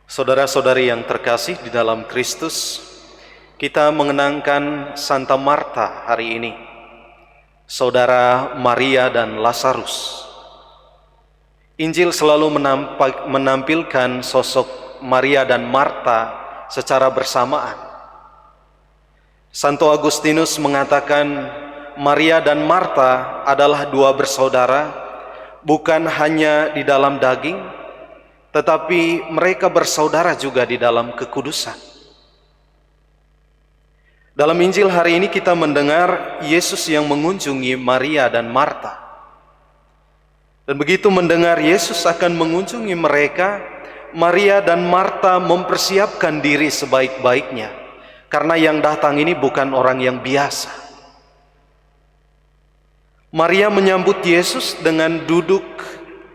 Saudara-saudari yang terkasih di dalam Kristus, kita mengenangkan Santa Marta hari ini, saudara Maria dan Lazarus. Injil selalu menampilkan sosok Maria dan Marta secara bersamaan. Santo Agustinus mengatakan Maria dan Marta adalah dua bersaudara, bukan hanya di dalam daging, tetapi mereka bersaudara juga di dalam kekudusan. Dalam Injil hari ini kita mendengar Yesus yang mengunjungi Maria dan Marta. Dan begitu mendengar Yesus akan mengunjungi mereka, Maria dan Marta mempersiapkan diri sebaik-baiknya, karena yang datang ini bukan orang yang biasa. Maria menyambut Yesus dengan duduk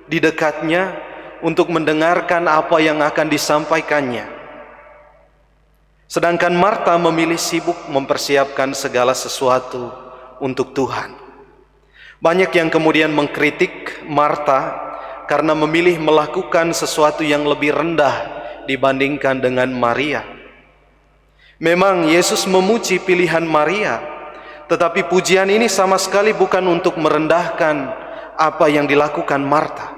di dekatnya untuk mendengarkan apa yang akan disampaikannya. Sedangkan Marta memilih sibuk mempersiapkan segala sesuatu untuk Tuhan. Banyak yang kemudian mengkritik Marta karena memilih melakukan sesuatu yang lebih rendah dibandingkan dengan Maria. Memang Yesus memuji pilihan Maria, tetapi pujian ini sama sekali bukan untuk merendahkan apa yang dilakukan Marta.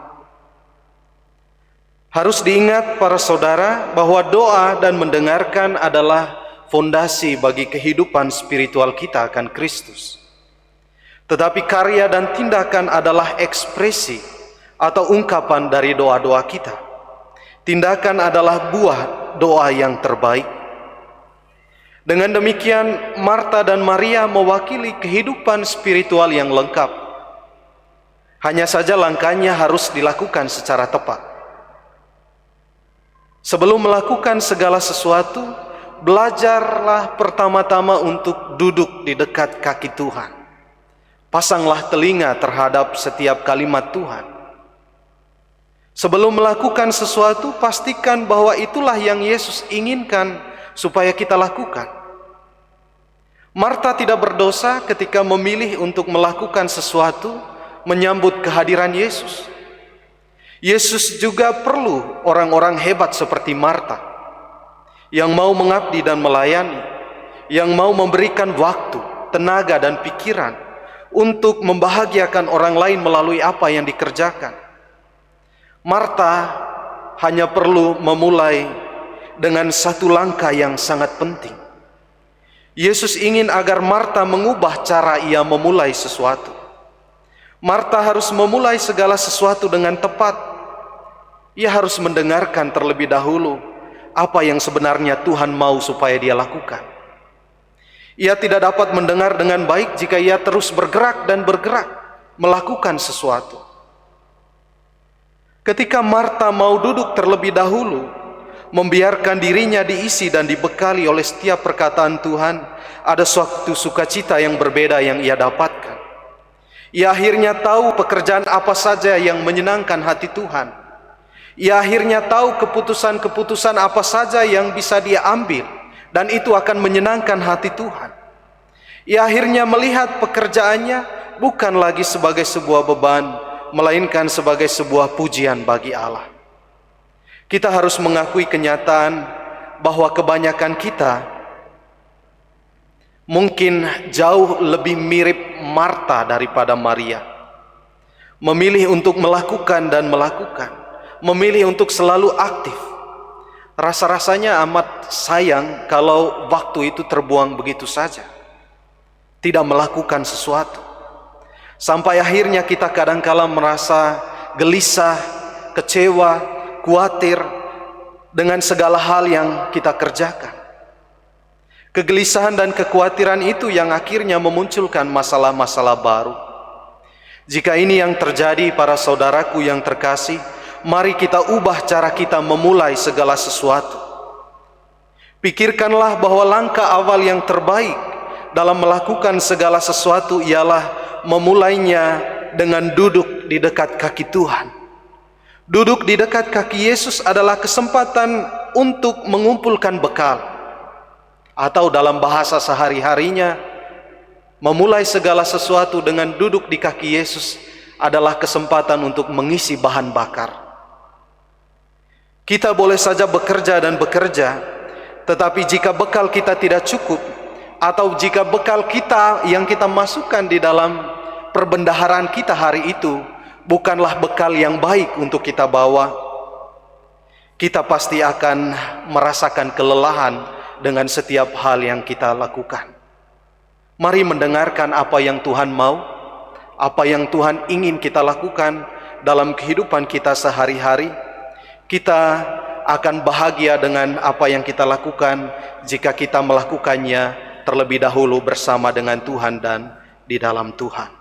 Harus diingat para saudara bahwa doa dan mendengarkan adalah fondasi bagi kehidupan spiritual kita akan Kristus. Tetapi karya dan tindakan adalah ekspresi atau ungkapan dari doa-doa kita. Tindakan adalah buah doa yang terbaik. Dengan demikian, Marta dan Maria mewakili kehidupan spiritual yang lengkap. Hanya saja langkahnya harus dilakukan secara tepat. Sebelum melakukan segala sesuatu, belajarlah pertama-tama untuk duduk di dekat kaki Tuhan. Pasanglah telinga terhadap setiap kalimat Tuhan. Sebelum melakukan sesuatu, pastikan bahwa itulah yang Yesus inginkan supaya kita lakukan. Marta tidak berdosa ketika memilih untuk melakukan sesuatu menyambut kehadiran Yesus. Yesus juga perlu orang-orang hebat seperti Marta, yang mau mengabdi dan melayani, yang mau memberikan waktu, tenaga dan pikiran untuk membahagiakan orang lain melalui apa yang dikerjakan. Marta hanya perlu memulai dengan satu langkah yang sangat penting. Yesus ingin agar Marta mengubah cara ia memulai sesuatu. Marta harus memulai segala sesuatu dengan tepat. Ia harus mendengarkan terlebih dahulu apa yang sebenarnya Tuhan mau supaya dia lakukan. Ia tidak dapat mendengar dengan baik jika ia terus bergerak dan bergerak melakukan sesuatu. Ketika Marta mau duduk terlebih dahulu, membiarkan dirinya diisi dan dibekali oleh setiap perkataan Tuhan, ada suatu sukacita yang berbeda yang ia dapatkan. Ia akhirnya tahu pekerjaan apa saja yang menyenangkan hati Tuhan. Ia akhirnya tahu keputusan-keputusan apa saja yang bisa dia ambil, dan itu akan menyenangkan hati Tuhan. Ia akhirnya melihat pekerjaannya bukan lagi sebagai sebuah beban, melainkan sebagai sebuah pujian bagi Allah. Kita harus mengakui kenyataan bahwa kebanyakan kita mungkin jauh lebih mirip Marta daripada Maria. Memilih untuk melakukan dan melakukan, memilih untuk selalu aktif. Rasa-rasanya amat sayang kalau waktu itu terbuang begitu saja, tidak melakukan sesuatu. Sampai akhirnya kita kadangkala merasa gelisah, kecewa, khawatir dengan segala hal yang kita kerjakan. Kegelisahan dan kekhawatiran itu yang akhirnya memunculkan masalah-masalah baru. Jika ini yang terjadi para saudaraku yang terkasih, mari kita ubah cara kita memulai segala sesuatu. Pikirkanlah bahwa langkah awal yang terbaik dalam melakukan segala sesuatu ialah memulainya dengan duduk di dekat kaki Tuhan. Duduk di dekat kaki Yesus adalah kesempatan untuk mengumpulkan bekal. Atau dalam bahasa sehari-harinya, memulai segala sesuatu dengan duduk di kaki Yesus adalah kesempatan untuk mengisi bahan bakar. Kita boleh saja bekerja dan bekerja, tetapi jika bekal kita tidak cukup, atau jika bekal kita yang kita masukkan di dalam perbendaharaan kita hari itu bukanlah bekal yang baik untuk kita bawa, kita pasti akan merasakan kelelahan dengan setiap hal yang kita lakukan. Mari mendengarkan apa yang Tuhan mau, apa yang Tuhan ingin kita lakukan dalam kehidupan kita sehari-hari. Kita akan bahagia dengan apa yang kita lakukan jika kita melakukannya terlebih dahulu bersama dengan Tuhan dan di dalam Tuhan.